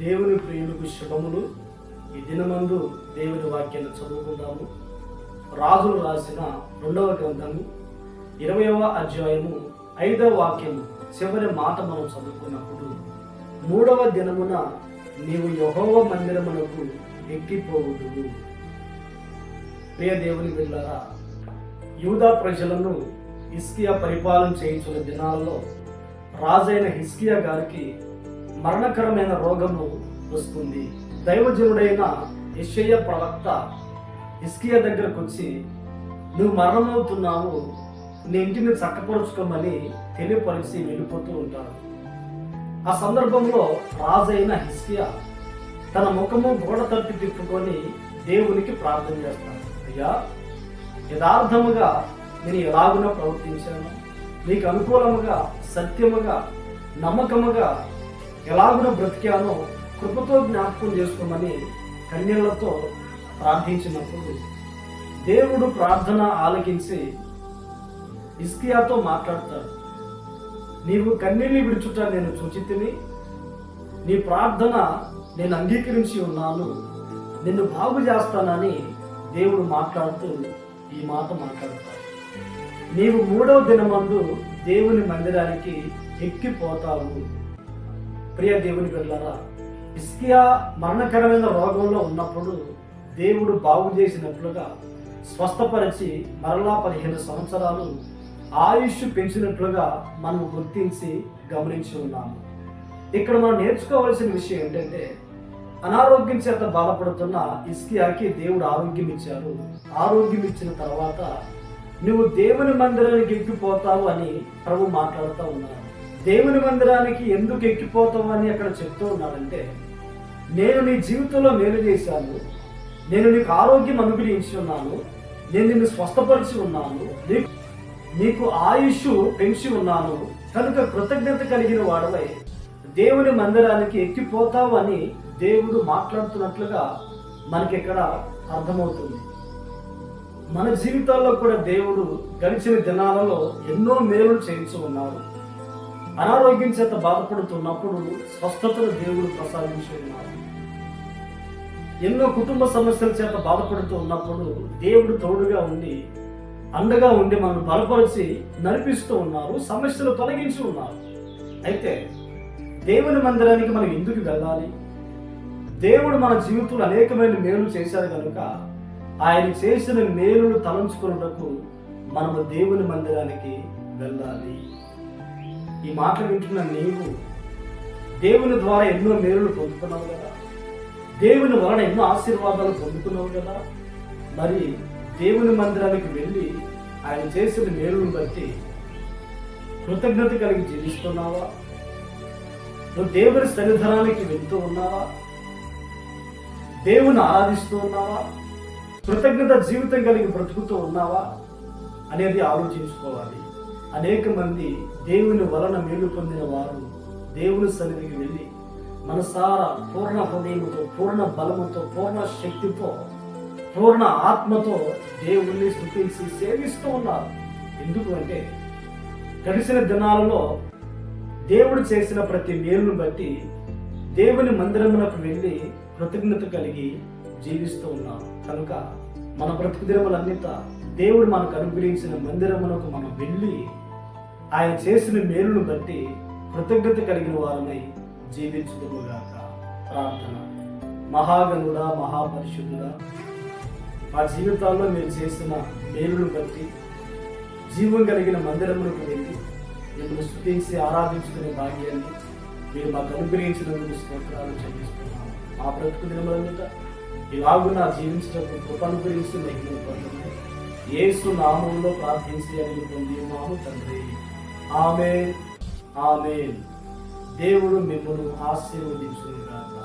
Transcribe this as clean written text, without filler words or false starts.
దేవుని ప్రియులకు శుభములు. ఈ దినమందు దేవుని వాక్యాన్ని చదువుకుందాము. రాజులు రాసిన 2వ గ్రంథము 20వ అధ్యాయము 5వ వాక్యము చివరి మాట మనం చదువుకున్నప్పుడు, 3వ దినమున నీవు యెహోవా మందిరమునకు ఎక్కిపోవుదువు. ప్రియ దేవుని బిడ్డలారా, యూదా ప్రజలను హిజ్కియా పరిపాలన చేయించిన దినాలలో రాజైన హిజ్కియా గారికి మరణకరమైన రోగము వస్తుంది. దైవజనుడైన యెషయా ప్రవక్త హిజ్కియా దగ్గరకు వచ్చి, నువ్వు మరణమవుతున్నావు, నీ ఇంటిని చక్కపరుచుకోమని తెలియపరిచి వెళ్ళిపోతూ ఉంటాడు. ఆ సందర్భంలో రాజైన హిజ్కియా తన ముఖము గోడ తట్టు తిప్పుకొని దేవునికి ప్రార్థన చేస్తాడు. అయ్యా, యథార్థముగా నేను ఎలాగునో ప్రవర్తించాను, నీకు అనుకూలముగా, సత్యముగా, నమ్మకముగా ఎలాగునో బ్రతికానో కృపతో జ్ఞాపకం చేసుకోమని కన్యలతో ప్రార్థించినప్పుడు దేవుడు ప్రార్థన ఆలకించి హిజ్కియాతో మాట్లాడతాడు. నీవు కన్నీళ్లు విడుచుట నేను చూచితిని, నీ ప్రార్థన నేను అంగీకరించి ఉన్నాను, నిన్ను బాగు చేస్తానని దేవుడు మాట్లాడుతూ ఈ మాట మాట్లాడతాడు. నీవు 3వ దినమందు దేవుని మందిరానికి ఎక్కిపోతావు. ప్రియ దేవుని బిడ్డలారా, హిజ్కియా మరణకరమైన రోగంలో ఉన్నప్పుడు దేవుడు బాగు చేసినట్లుగా స్వస్థపరిచి మరలా 15 సంవత్సరాలు ఆయుష్ పెంచినట్లుగా మనం గుర్తించి గమనించి ఉన్నాము. ఇక్కడ మనం నేర్చుకోవాల్సిన విషయం ఏంటంటే, అనారోగ్యం చేత బాధపడుతున్న హిజ్కియాకి దేవుడు ఆరోగ్యం ఇచ్చారు. ఆరోగ్యం ఇచ్చిన తర్వాత నువ్వు దేవుని మందిరానికి ఎక్కిపోతావు అని ప్రభు మాట్లాడుతూ ఉన్నారు. దేవుని మందిరానికి ఎందుకు ఎక్కిపోతావు అని అక్కడ చెప్తూ ఉన్నాడంటే, నేను నీ జీవితంలో మేలు చేశాను, నేను నీకు ఆరోగ్యం అనుగ్రహించి ఉన్నాను, నేను నిన్ను స్వస్థపరిచి ఉన్నాను, నీకు ఆయుష్ పెంచి ఉన్నాను, కనుక కృతజ్ఞత కలిగిన వాడవై దేవుని మందిరానికి ఎక్కిపోతావు అని దేవుడు మాట్లాడుతున్నట్లుగా మనకి ఇక్కడ అర్థమవుతుంది. మన జీవితాల్లో కూడా దేవుడు గడిచిన దినాలలో ఎన్నో మేలులు చేయించి ఉన్నారు. అనారోగ్యం చేత బాధపడుతున్నప్పుడు స్వస్థతను దేవుడు ప్రసాదించి ఉన్నారు. ఎన్నో కుటుంబ సమస్యల చేత బాధపడుతూ ఉన్నప్పుడు దేవుడు తోడుగా ఉండి, అండగా ఉండి మనం బలపరిచి నడిపిస్తూ ఉన్నారు, సమస్యలు తొలగించి ఉన్నారు. అయితే దేవుని మందిరానికి మనం ఎందుకు వెళ్ళాలి? దేవుడు మన జీవితంలో అనేకమైన మేలు చేశారు కనుక ఆయన చేసిన మేలును తలంచుకున్నటకు మనము దేవుని మందిరానికి వెళ్ళాలి. ఈ మాట వింటున్న నీవు దేవుని ద్వారా ఎన్నో మేలులు పొందుకున్నావు కదా, దేవుని వలన ఎన్నో ఆశీర్వాదాలు పొందుకున్నావు కదా. మరి దేవుని మందిరానికి వెళ్ళి ఆయన చేసిన మేలును బట్టి కృతజ్ఞత కలిగి జీవిస్తున్నావా? నువ్వు దేవుని సన్నిధానానికి వెళ్తూ ఉన్నావా? దేవుని ఆరాధిస్తూ ఉన్నావా? కృతజ్ఞత జీవితం కలిగి బ్రతుకుతూ ఉన్నావా అనేది ఆలోచించుకోవాలి. అనేక మంది దేవుని వలన మేలు పొందిన వారు దేవుని సన్నిధికి వెళ్ళి మనసారా పూర్ణ హృదయంతో, పూర్ణ బలముతో, పూర్ణ శక్తితో, పూర్ణ ఆత్మతో దేవుణ్ణి స్తుతించి సేవిస్తూ ఉన్నారు. ఎందుకు అంటే, గడిచిన దినాలలో దేవుడు చేసిన ప్రతి మేలును బట్టి దేవుని మందిరమునకు వెళ్ళి కృతజ్ఞత కలిగి జీవిస్తూ ఉన్నారు. కనుక మన బ్రతుకు దినములన్నిట దేవుడు మనకు అనుగ్రహించిన మందిరమునకు మనం వెళ్ళి ఆయన చేసిన మేలును బట్టి కృతజ్ఞత కలిగిన వారమై జీవించుదుముగాక. ప్రార్థన. మహాగణుడా, మహాపరిశుద్ధుడా, మా జీవితాల్లో మీరు చేసిన మేలును బట్టి జీవం కలిగిన మందిరమునకు వెళ్ళి మిమ్మల్ని స్తుతించి ఆరాధించుకునే భాగ్యాన్ని మీరు మాకు అనుగ్రహించినందుకు స్తోత్రాలు చెల్లిస్తున్నాము. మా బ్రతుకు దినములన్నిట ఇలాగున జీవించడానికి కృప అనుగ్రహించి మహిమను పొందండి. యేసు నామములో ప్రార్థించి అని పొందినాము తండ్రి. ఆమేన్, ఆమేన్. దేవుడు మిమ్మల్ని ఆశీర్వదించుగాక.